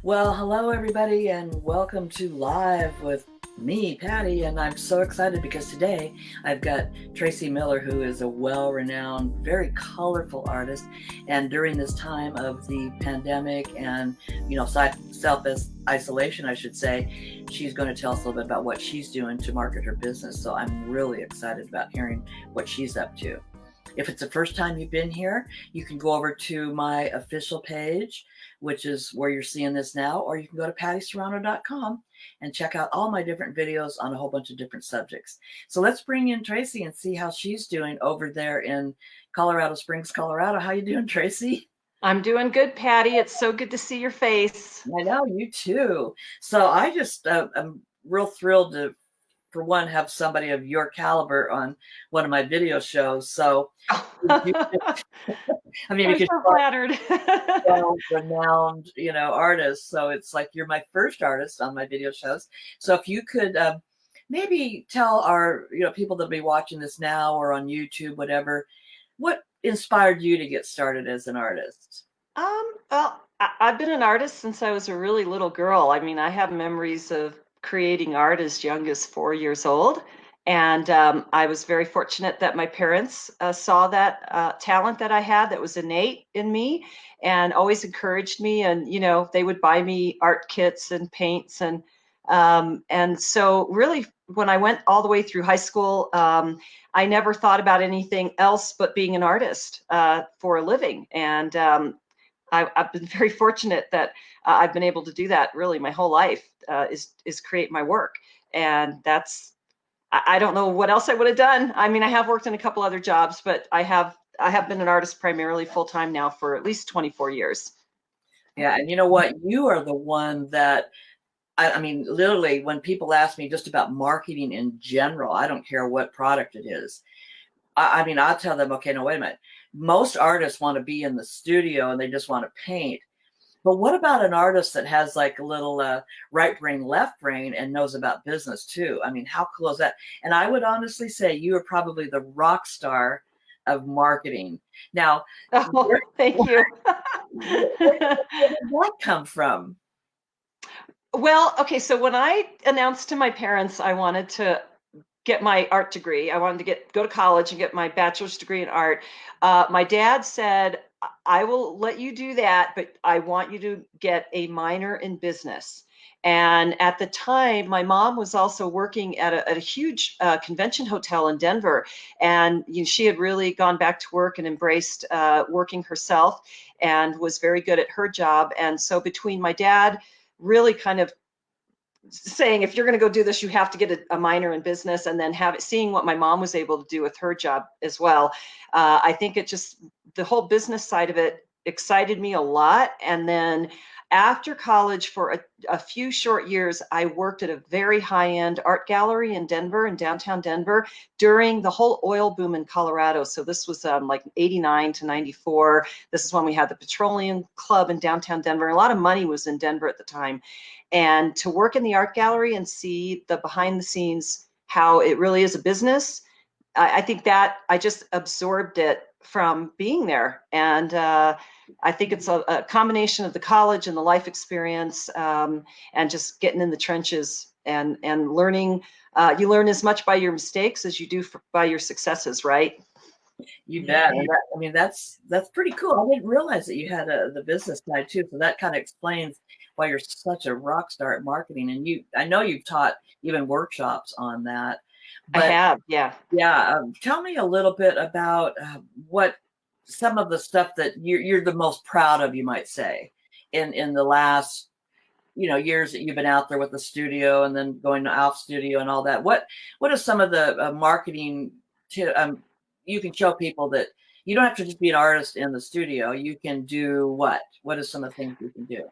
Well, hello everybody, and welcome to Live with me, Patty. And I'm so excited because today I've got Tracy Miller, who is a well-renowned, very colorful artist. And during this time of the pandemic and self-isolation, I should say, she's going to tell us a little bit about what she's doing to market her business. So I'm really excited about hearing what she's up to. If it's the first time you've been here, you can go over to my official page, which is where you're seeing this now, or you can go to pattyserrano.com and check out all my different videos on a whole bunch of different subjects. So let's bring in Tracy and see how she's doing over there in Colorado Springs, Colorado. How you doing, Tracy? I'm doing good, Patty. It's so good to see your face. I know, you too. So I'm real thrilled to, for one, have somebody of your caliber on one of my video shows. So I mean, I'm because so you're flattered. renowned, artist. So it's like you're my first artist on my video shows. So if you could maybe tell our, people that'll be watching this now or on YouTube, whatever, what inspired you to get started as an artist? I've been an artist since I was a really little girl. I mean, I have memories of creating art as young as 4 years old. And I was very fortunate that my parents saw that talent that I had that was innate in me and always encouraged me. And, they would buy me art kits and paints. And so really, when I went all the way through high school, I never thought about anything else but being an artist for a living. And I've been very fortunate that I've been able to do that really my whole life, is create my work. And I don't know what else I would have done. I mean, I have worked in a couple other jobs, but I have been an artist primarily full time now for at least 24 years. Yeah, and you know what? You are the one that I mean, literally, when people ask me just about marketing in general, I don't care what product it is. I mean, I'll tell them, okay, no, wait a minute. Most artists want to be in the studio and they just want to paint. But what about an artist that has like a little right brain, left brain and knows about business too? I mean, how cool is that? And I would honestly say you are probably the rock star of marketing. Now, Oh, thank you. where did that come from? Well, okay, so when I announced to my parents I wanted to get my art degree, I wanted to go to college and get my bachelor's degree in art. My dad said, "I will let you do that, but I want you to get a minor in business." And at the time, my mom was also working at a huge convention hotel in Denver, and she had really gone back to work and embraced working herself, and was very good at her job. And so between my dad really kind of saying, if you're going to go do this, you have to get a minor in business, and then seeing what my mom was able to do with her job as well. I think the whole business side of it excited me a lot. And then after college, for a few short years, I worked at a very high-end art gallery in Denver, in downtown Denver, during the whole oil boom in Colorado. So this was like 89 to 94. This is when we had the Petroleum Club in downtown Denver. A lot of money was in Denver at the time. And to work in the art gallery and see the behind the scenes, how it really is a business, I think that I just absorbed it from being there. And I think it's a combination of the college and the life experience, and just getting in the trenches and learning. You learn as much by your mistakes as you do by your successes, right? You bet. And that, I mean, that's pretty cool. I didn't realize that you had the business side too. So that kind of explains why you're such a rock star at marketing. And I know you've taught even workshops on that. I But have, yeah. yeah, tell me a little bit about what some of the stuff that you're the most proud of, you might say, in the last years that you've been out there with the studio and then going to Alf Studio and all that. What are some of the marketing you can show people that you don't have to just be an artist in the studio. You can do what? What are some of the things you can do?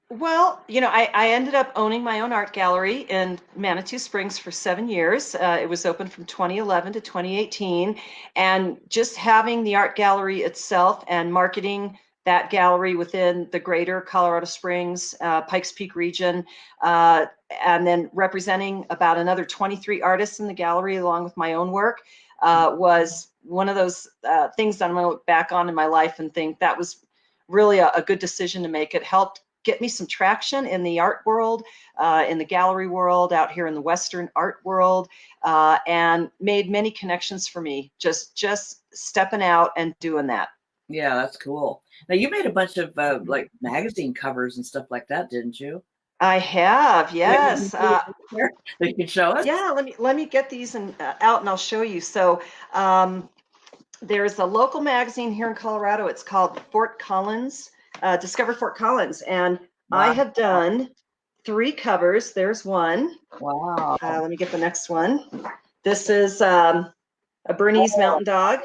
Well, I ended up owning my own art gallery in Manitou Springs for 7 years. It was open from 2011 to 2018. And just having the art gallery itself and marketing that gallery within the greater Colorado Springs, Pikes Peak region, and then representing about another 23 artists in the gallery along with my own work, was one of those things that I'm going to look back on in my life and think that was really a good decision to make. It helped get me some traction in the art world, in the gallery world, out here in the Western art world, and made many connections for me, just stepping out and doing that. Yeah, that's cool. Now you made a bunch of like magazine covers and stuff like that, didn't you? I have, That you can yes. see up there that you can show us? Yeah, let me get these out and I'll show you. So there's a local magazine here in Colorado. It's called Fort Collins, Discover Fort Collins, and I Wow. have done 3 covers. There's one. Wow. Let me get the next one. This is a Bernese Oh, Mountain Dog.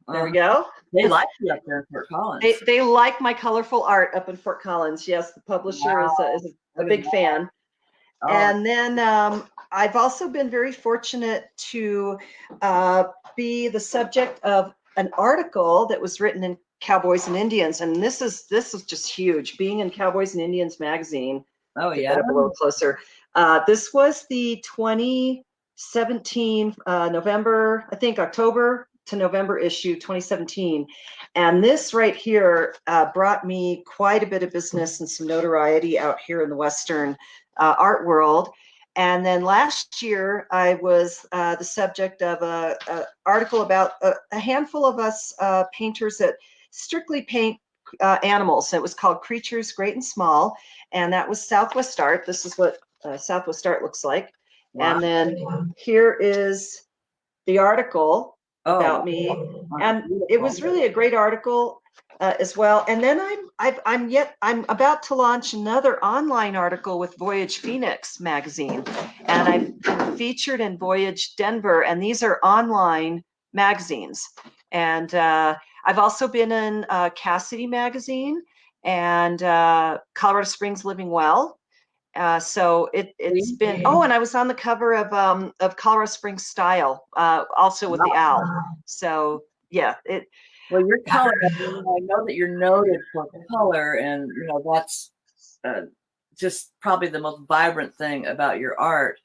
There we uh, go. they like you up there in Fort They, Collins. they like my colorful art up in Fort Collins. Yes, the publisher Wow. is a Look at big that. fan. Oh, And then I've also been very fortunate to be the subject of an article that was written in Cowboys and Indians, and this is just huge. Being in Cowboys and Indians magazine, oh get yeah. that up a little closer. This was the 2017 November, I think October to November issue 2017, and this right here brought me quite a bit of business and some notoriety out here in the Western art world. And then last year, I was the subject of a article about a handful of us painters that strictly paint animals. It was called Creatures Great and Small, and that was Southwest Art. This is what Southwest Art looks like. Wow. And then here is the article Oh, about me, wow. and it Beautiful. was really a great article as well. And then I'm about to launch another online article with Voyage Phoenix magazine, and I've been featured in Voyage Denver, and these are online magazines. And I've also been in Cassidy magazine and Colorado Springs Living Well. So it's been, oh, and I was on the cover of Colorado Springs Style, also with the owl. So yeah, Well, your color, I know that you're noted for color, and that's uh, just probably the most vibrant thing about your art.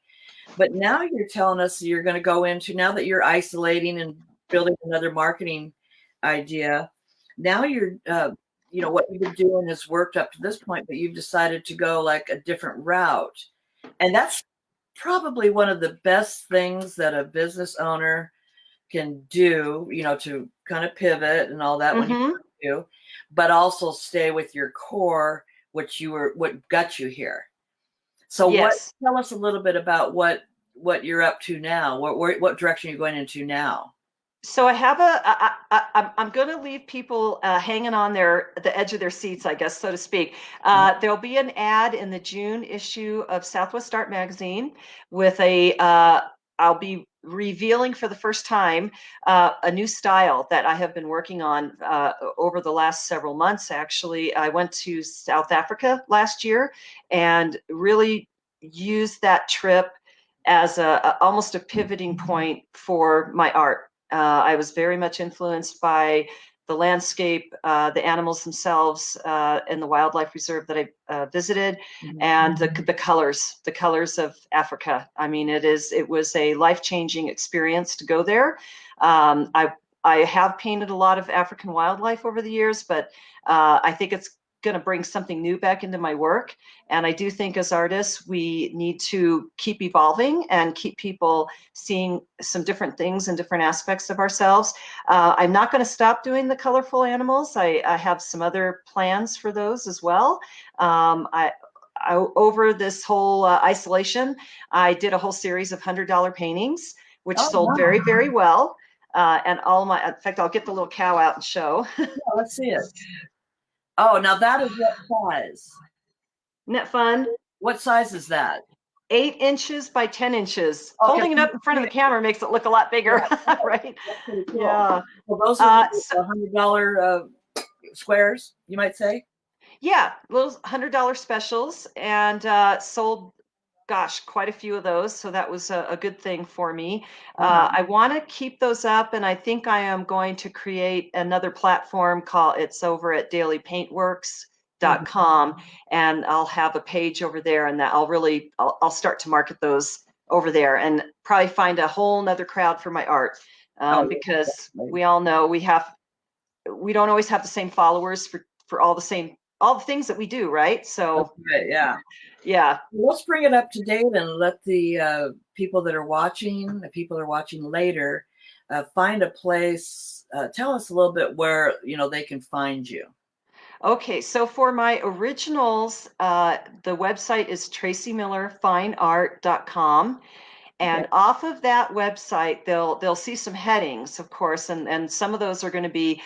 But now you're telling us you're going to go into, now that you're isolating and building another marketing idea. Now you're, what you've been doing has worked up to this point, but you've decided to go like a different route, and that's probably one of the best things that a business owner can do, to kind of pivot and all that when you mm-hmm. do, but also stay with your core, what got you here. So Yes. tell us a little bit about what you're up to now. What direction you're going into now? So I'm going to leave people hanging on the edge of their seats, I guess, so to speak. There'll be an ad in the June issue of Southwest Art magazine with I'll be revealing for the first time a new style that I have been working on over the last several months. Actually, I went to South Africa last year and really used that trip as almost a pivoting point for my art. I was very much influenced by the landscape, the animals themselves, in the wildlife reserve that I visited, and the colors of Africa. I mean, it was a life-changing experience to go there. I have painted a lot of African wildlife over the years, but I think it's going to bring something new back into my work. And I do think as artists, we need to keep evolving and keep people seeing some different things and different aspects of ourselves. I'm not going to stop doing the colorful animals. I have some other plans for those as well. Over this whole isolation, I did a whole series of $100 paintings, which Oh, sold wow. very, very well. And in fact, I'll get the little cow out and show. Yeah, let's see it. Oh, now that is what size? Isn't that fun? What size is that? 8 inches by 10 inches. Okay. Holding it up in front of the camera makes it look a lot bigger, Yeah, right? that's pretty cool. Yeah. Well, those are little So, $100 squares, you might say. yeah, little $100 specials, and sold, gosh, quite a few of those. So that was a good thing for me. Uh-huh. I want to keep those up, and I think I am going to create another platform it's over at dailypaintworks.com, and I'll have a page over there, and that I'll start to market those over there and probably find a whole nother crowd for my art, Oh, yeah, because definitely. we all know we don't always have the same followers for all the same all the things that we do, right? That's So right. Yeah. yeah. Let's bring it up to date and let the people that are watching, the people that are watching later, find a place. Tell us a little bit where they can find you. Okay, so for my originals, the website is tracymillerfineart.com. Okay. And off of that website, they'll see some headings, of course, and some of those are going to be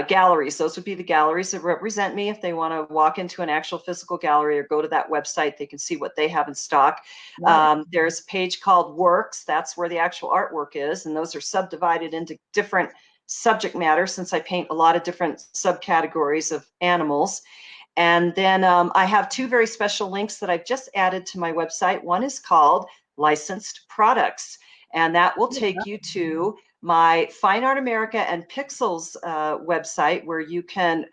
galleries. Those would be the galleries that represent me. If they want to walk into an actual physical gallery or go to that website, they can see what they have in stock. Nice. There's a page called Works. That's where the actual artwork is, and those are subdivided into different subject matter, since I paint a lot of different subcategories of animals. And then I have two very special links that I've just added to my website. One is called Licensed Products, and that will take you to my Fine Art America and Pixels website, where you can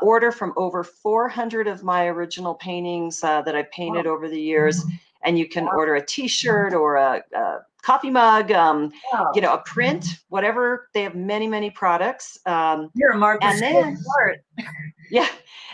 order from over 400 of my original paintings that I've painted over the years. And you can order a t-shirt or a coffee mug, a print, whatever. They have many, many products. You're a Martha And then, Stewart. yeah.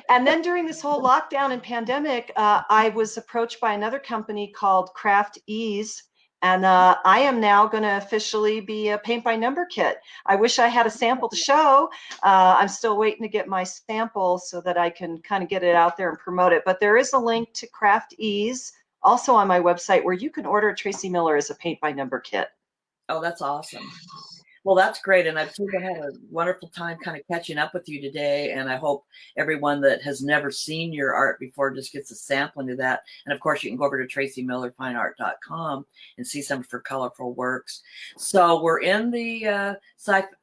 And then during this whole lockdown and pandemic, I was approached by another company called Craft Ease. And I am now going to officially be a paint by number kit. I wish I had a sample to show. I'm still waiting to get my sample so that I can kind of get it out there and promote it. But there is a link to Craft Ease also on my website, where you can order Tracy Miller as a paint by number kit. Oh, that's awesome. Well, that's great. And I've had a wonderful time kind of catching up with you today. And I hope everyone that has never seen your art before just gets a sampling of that. And of course, you can go over to tracymillerfineart.com and see some of her colorful works. So we're in the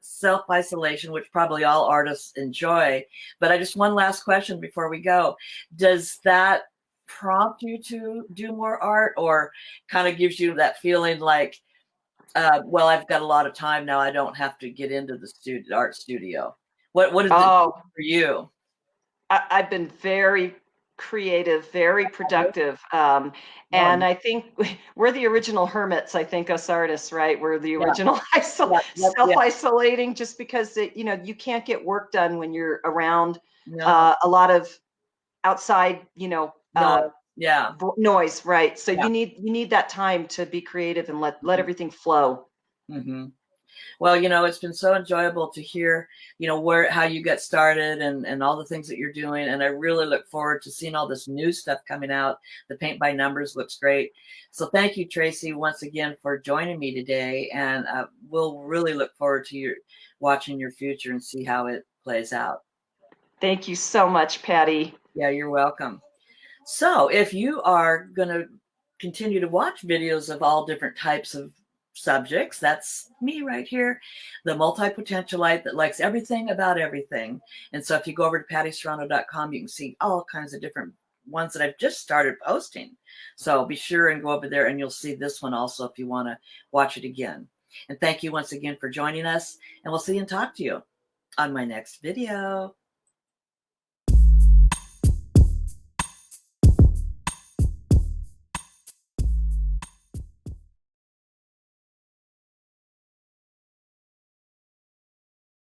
self-isolation, which probably all artists enjoy. But I just one last question before we go. Does that prompt you to do more art, or kind of gives you that feeling like, well, I've got a lot of time now, I don't have to get into the art studio? What does it do for you? I've been very creative, very productive. And I think we're the original hermits, I think, us artists, right? We're the original self-isolating, just because you can't get work done when you're around a lot of outside, noise, right? So you need that time to be creative and let everything flow. Mm-hmm. Well, it's been so enjoyable to hear, how you got started and all the things that you're doing. And I really look forward to seeing all this new stuff coming out. The Paint by Numbers looks great. So thank you, Tracy, once again for joining me today. And we'll really look forward to watching your future and see how it plays out. Thank you so much, Patty. Yeah, you're welcome. So if you are going to continue to watch videos of all different types of subjects, that's me right here, the multi-potentialite that likes everything about everything. And so if you go over to pattyserrano.com, you can see all kinds of different ones that I've just started posting. So be sure and go over there, and you'll see this one also if you want to watch it again. And thank you once again for joining us, and we'll see and talk to you on my next video.